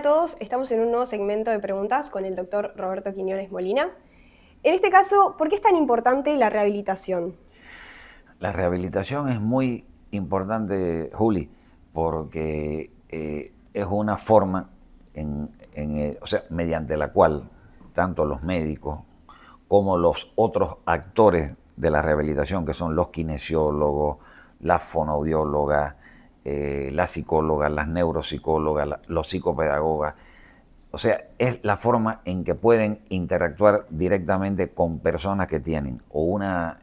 todos, estamos en un nuevo segmento de preguntas con el doctor Roberto Quiñones Molina. En este caso, ¿por qué es tan importante la rehabilitación? La rehabilitación es muy importante, Juli, porque es una forma o sea, mediante la cual tanto los médicos como los otros actores de la rehabilitación, que son los kinesiólogos, las fonoaudiólogas, las psicólogas, las neuropsicólogas, los psicopedagogas, o sea, es la forma en que pueden interactuar directamente con personas que tienen o una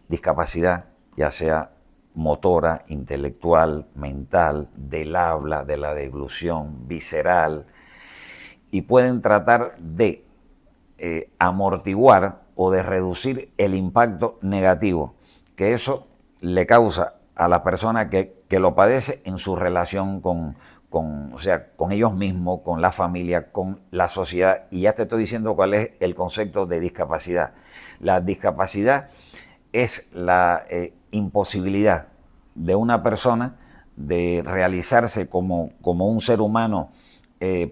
discapacidad, ya sea motora, intelectual, mental, del habla, de la deglución, visceral, y pueden tratar de amortiguar o de reducir el impacto negativo que eso le causa a la persona que lo padece en su relación o sea, con ellos mismos, con la familia, con la sociedad. Y ya te estoy diciendo cuál es el concepto de discapacidad. La discapacidad es la imposibilidad de una persona de realizarse como un ser humano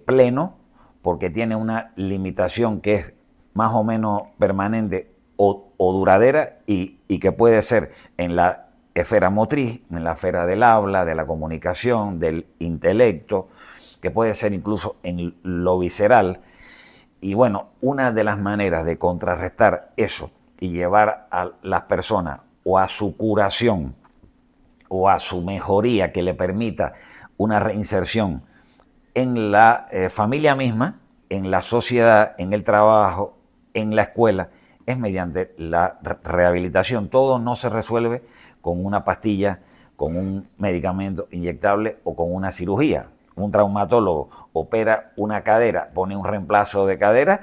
pleno, porque tiene una limitación que es más o menos permanente o duradera y que puede ser en la esfera motriz, en la esfera del habla, de la comunicación, del intelecto, que puede ser incluso en lo visceral. Y bueno, una de las maneras de contrarrestar eso y llevar a las personas o a su curación o a su mejoría que le permita una reinserción en la familia misma, en la sociedad, en el trabajo, en la escuela, es mediante la rehabilitación. Todo no se resuelve con una pastilla, con un medicamento inyectable o con una cirugía. Un traumatólogo opera una cadera, pone un reemplazo de cadera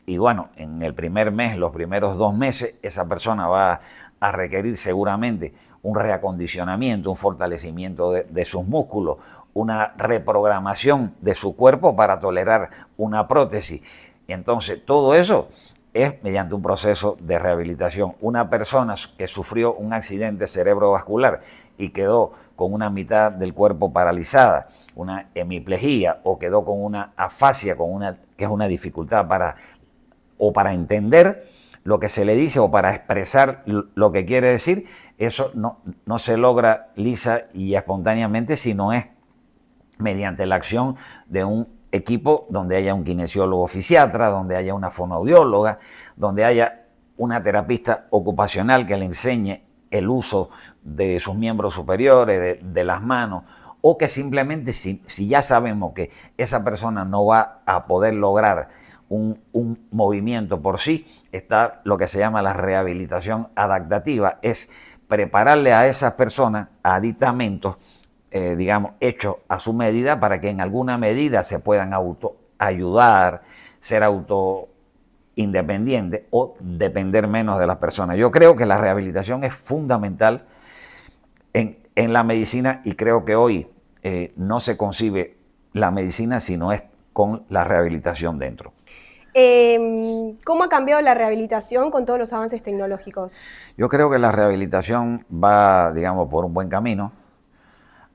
y bueno, en el primer mes, los primeros 2 meses, esa persona va a requerir seguramente un reacondicionamiento, un fortalecimiento de sus músculos, una reprogramación de su cuerpo para tolerar una prótesis. Entonces, todo eso es mediante un proceso de rehabilitación. Una persona que sufrió un accidente cerebrovascular y quedó con una mitad del cuerpo paralizada, una hemiplegia, o quedó con una afasia, que es una dificultad para entender lo que se le dice o para expresar lo que quiere decir, eso no se logra lisa y espontáneamente, sino es mediante la acción de un equipo donde haya un kinesiólogo fisiatra, donde haya una fonoaudióloga, donde haya una terapista ocupacional que le enseñe el uso de sus miembros superiores, de las manos, o que simplemente si ya sabemos que esa persona no va a poder lograr un movimiento por sí, está lo que se llama la rehabilitación adaptativa, es prepararle a esas personas aditamentos digamos, hechos a su medida para que en alguna medida se puedan ayudar, ser independientes o depender menos de las personas. Yo creo que la rehabilitación es fundamental en la medicina y creo que hoy no se concibe la medicina si no es con la rehabilitación dentro. ¿Cómo ha cambiado la rehabilitación con todos los avances tecnológicos? Yo creo que la rehabilitación va, digamos, por un buen camino.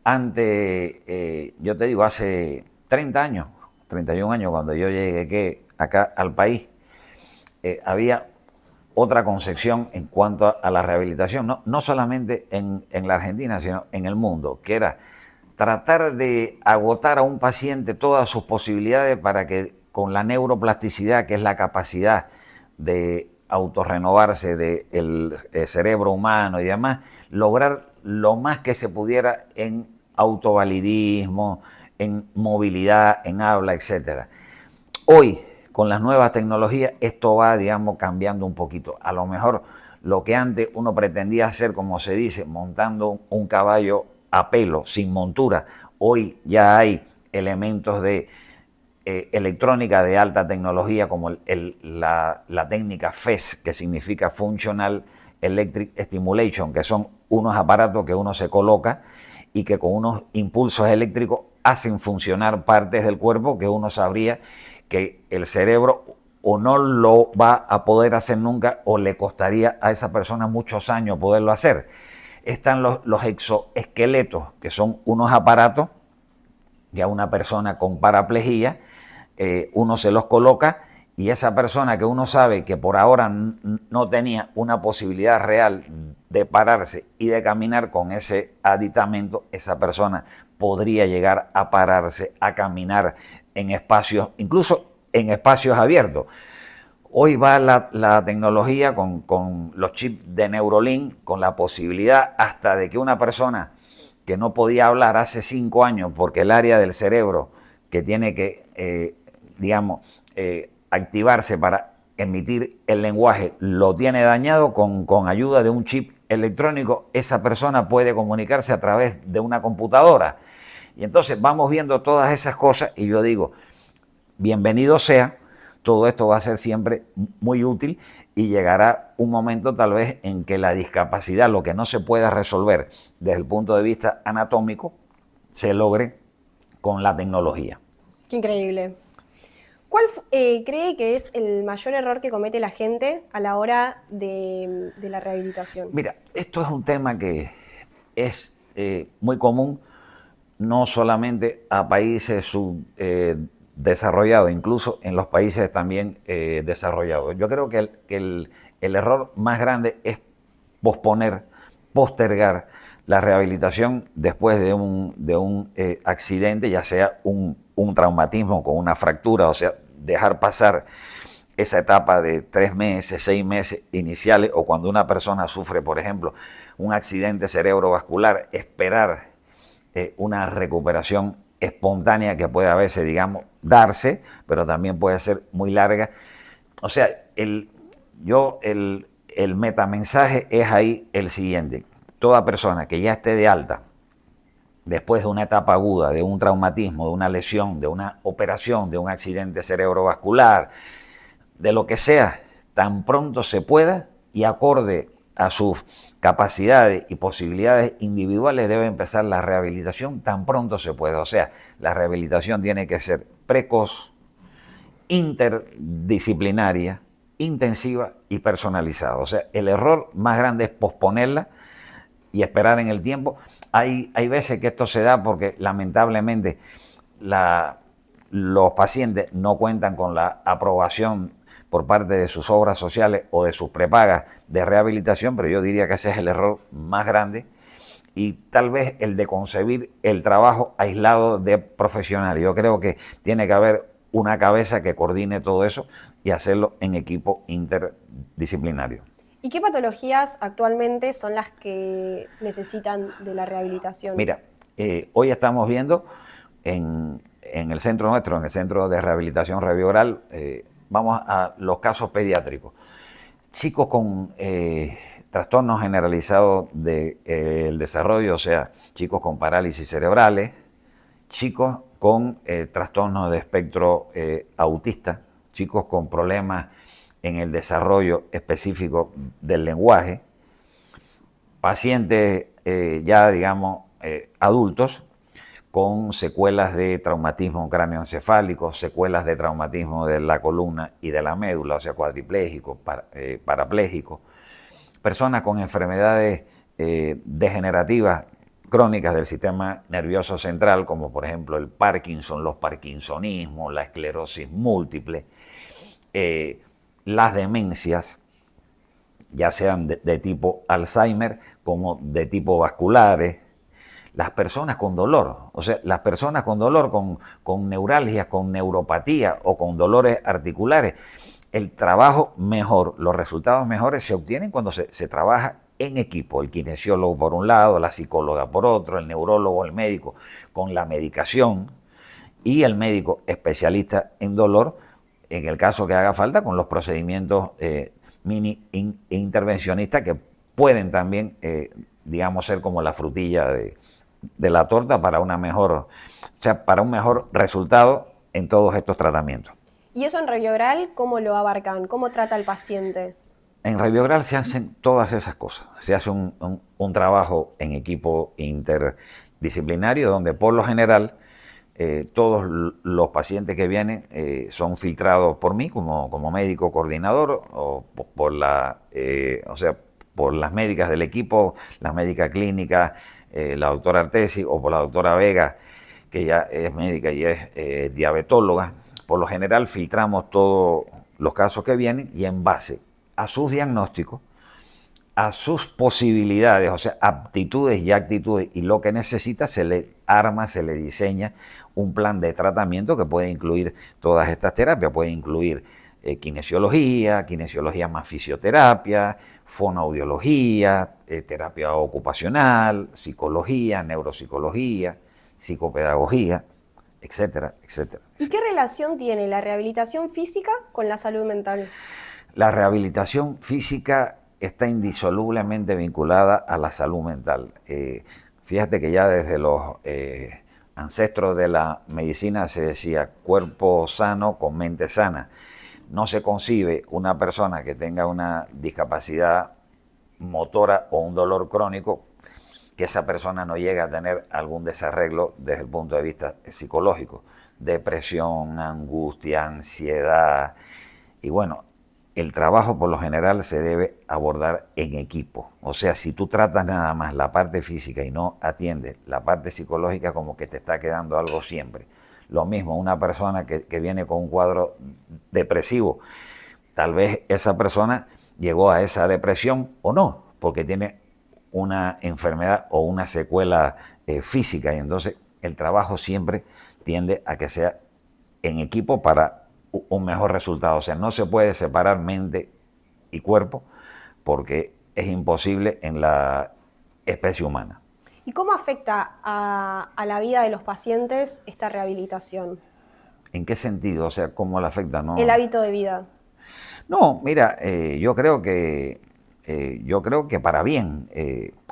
Antes, yo te digo, hace 30 años, 31 años, cuando yo llegué acá al país, había otra concepción en cuanto a la rehabilitación, no solamente en la Argentina, sino en el mundo, que era tratar de agotar a un paciente todas sus posibilidades para que con la neuroplasticidad, que es la capacidad de autorrenovarse del cerebro humano y demás, lograr lo más que se pudiera en autovalidismo, en movilidad, en habla, etc. Hoy, con las nuevas tecnologías, esto va, digamos, cambiando un poquito. A lo mejor lo que antes uno pretendía hacer, como se dice, montando un caballo a pelo, sin montura, hoy ya hay elementos de electrónica de alta tecnología como la técnica FES, que significa Functional Electric Stimulation, que son unos aparatos que uno se coloca y que con unos impulsos eléctricos hacen funcionar partes del cuerpo que uno sabría que el cerebro o no lo va a poder hacer nunca o le costaría a esa persona muchos años poderlo hacer. Están los exoesqueletos, que son unos aparatos que a una persona con paraplegia, uno se los coloca y esa persona que uno sabe que por ahora no tenía una posibilidad real de pararse y de caminar con ese aditamento, esa persona podría llegar a pararse, a caminar en espacios, incluso en espacios abiertos. Hoy va la tecnología con los chips de Neurolink, con la posibilidad hasta de que una persona que no podía hablar hace 5 años porque el área del cerebro que tiene que, activarse para emitir el lenguaje lo tiene dañado, con ayuda de un chip electrónico, esa persona puede comunicarse a través de una computadora. Y entonces vamos viendo todas esas cosas y yo digo, bienvenido sea, todo esto va a ser siempre muy útil y llegará un momento tal vez en que la discapacidad, lo que no se pueda resolver desde el punto de vista anatómico, se logre con la tecnología. Qué increíble. ¿Cuál cree que es el mayor error que comete la gente a la hora de la rehabilitación? Mira, esto es un tema que es muy común, no solamente a países subdesarrollados, incluso en los países también desarrollados. Yo creo que el error más grande es postergar la rehabilitación después de un accidente, ya sea un traumatismo con una fractura, o sea, dejar pasar esa etapa de 3 meses, 6 meses iniciales, o cuando una persona sufre, por ejemplo, un accidente cerebrovascular, esperar una recuperación espontánea que puede a veces, digamos, darse, pero también puede ser muy larga. O sea, el metamensaje es ahí el siguiente. Toda persona que ya esté de alta, después de una etapa aguda, de un traumatismo, de una lesión, de una operación, de un accidente cerebrovascular, de lo que sea, tan pronto se pueda y acorde a sus capacidades y posibilidades individuales, debe empezar la rehabilitación tan pronto se pueda. O sea, la rehabilitación tiene que ser precoz, interdisciplinaria, intensiva y personalizada. O sea, el error más grande es posponerla y esperar en el tiempo. Hay veces que esto se da porque lamentablemente los pacientes no cuentan con la aprobación por parte de sus obras sociales o de sus prepagas de rehabilitación, pero yo diría que ese es el error más grande, y tal vez el de concebir el trabajo aislado de profesionales. Yo creo que tiene que haber una cabeza que coordine todo eso y hacerlo en equipo interdisciplinario. ¿Y qué patologías actualmente son las que necesitan de la rehabilitación? Mira, hoy estamos viendo en el centro nuestro, en el Centro de Rehabilitación Revioral, vamos a los casos pediátricos. Chicos con trastornos generalizados del desarrollo, o sea, chicos con parálisis cerebrales, chicos con trastornos de espectro autista, chicos con problemas en el desarrollo específico del lenguaje, pacientes ya, digamos, adultos con secuelas de traumatismo cráneoencefálico, secuelas de traumatismo de la columna y de la médula, o sea, cuadriplégicos, parapléjicos, personas con enfermedades degenerativas crónicas del sistema nervioso central, como por ejemplo el Parkinson, los parkinsonismos, la esclerosis múltiple, las demencias, ya sean de tipo Alzheimer como de tipo vasculares, las personas con dolor, o sea, las personas con dolor, con neuralgias, con neuropatía o con dolores articulares, el trabajo mejor, los resultados mejores se obtienen cuando se trabaja en equipo, el kinesiólogo por un lado, la psicóloga por otro, el neurólogo, el médico con la medicación y el médico especialista en dolor, en el caso que haga falta, con los procedimientos mini intervencionistas que pueden también, digamos, ser como la frutilla de la torta para para un mejor resultado en todos estos tratamientos. ¿Y eso en Revioral cómo lo abarcan? ¿Cómo trata el paciente? En Revioral se hacen todas esas cosas. Se hace un trabajo en equipo interdisciplinario donde por lo general todos los pacientes que vienen son filtrados por mí como médico coordinador o por las médicas del equipo, la médica clínica, la doctora Artesi o por la doctora Vega, que ya es médica y es diabetóloga, por lo general filtramos todos los casos que vienen y en base a sus diagnósticos, a sus posibilidades, o sea, aptitudes y actitudes y lo que necesita, se le arma, se le diseña un plan de tratamiento que puede incluir todas estas terapias, puede incluir kinesiología más fisioterapia, fonoaudiología, terapia ocupacional, psicología, neuropsicología, psicopedagogía, etcétera, etcétera. ¿Y qué relación tiene la rehabilitación física con la salud mental? La rehabilitación física está indisolublemente vinculada a la salud mental. Fíjate que ya desde los ancestros de la medicina se decía cuerpo sano con mente sana. No se concibe una persona que tenga una discapacidad motora o un dolor crónico que esa persona no llegue a tener algún desarreglo desde el punto de vista psicológico. Depresión, angustia, ansiedad. Y bueno, el trabajo por lo general se debe abordar en equipo. O sea, si tú tratas nada más la parte física y no atiendes la parte psicológica, como que te está quedando algo siempre. Lo mismo, una persona que viene con un cuadro depresivo, tal vez esa persona llegó a esa depresión o no, porque tiene una enfermedad o una secuela física, y entonces el trabajo siempre tiende a que sea en equipo para un mejor resultado. O sea, no se puede separar mente y cuerpo porque es imposible en la especie humana. ¿Y cómo afecta a la vida de los pacientes esta rehabilitación? ¿En qué sentido? O sea, ¿cómo le afecta? No, El hábito de vida. no, mira, yo creo que para bien.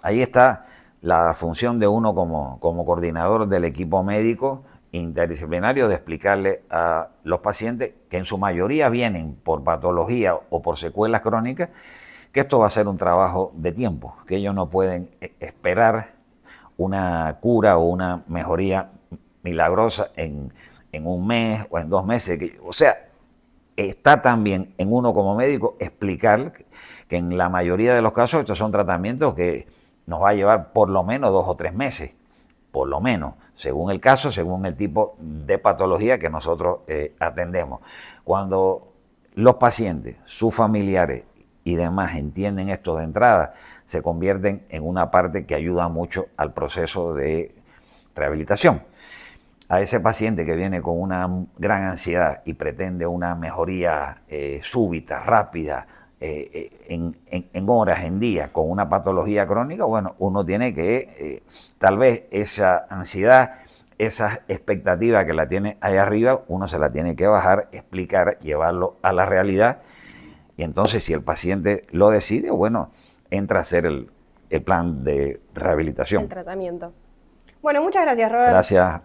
Ahí está la función de uno como coordinador del equipo médico interdisciplinario de explicarle a los pacientes, que en su mayoría vienen por patología o por secuelas crónicas, que esto va a ser un trabajo de tiempo, que ellos no pueden esperar una cura o una mejoría milagrosa en un mes o en 2 meses. O sea, está también en uno como médico explicar que en la mayoría de los casos estos son tratamientos que nos va a llevar por lo menos 2 o 3 meses, por lo menos, según el caso, según el tipo de patología que nosotros atendemos. Cuando los pacientes, sus familiares y demás entienden esto de entrada, se convierten en una parte que ayuda mucho al proceso de rehabilitación. A ese paciente que viene con una gran ansiedad y pretende una mejoría súbita, rápida, en horas, en días, con una patología crónica, bueno, uno tiene que, tal vez esa ansiedad, esa expectativa que la tiene ahí arriba, uno se la tiene que bajar, explicar, llevarlo a la realidad. Y entonces, si el paciente lo decide, bueno, entra a hacer el plan de rehabilitación. El tratamiento. Bueno, muchas gracias, Robert. Gracias.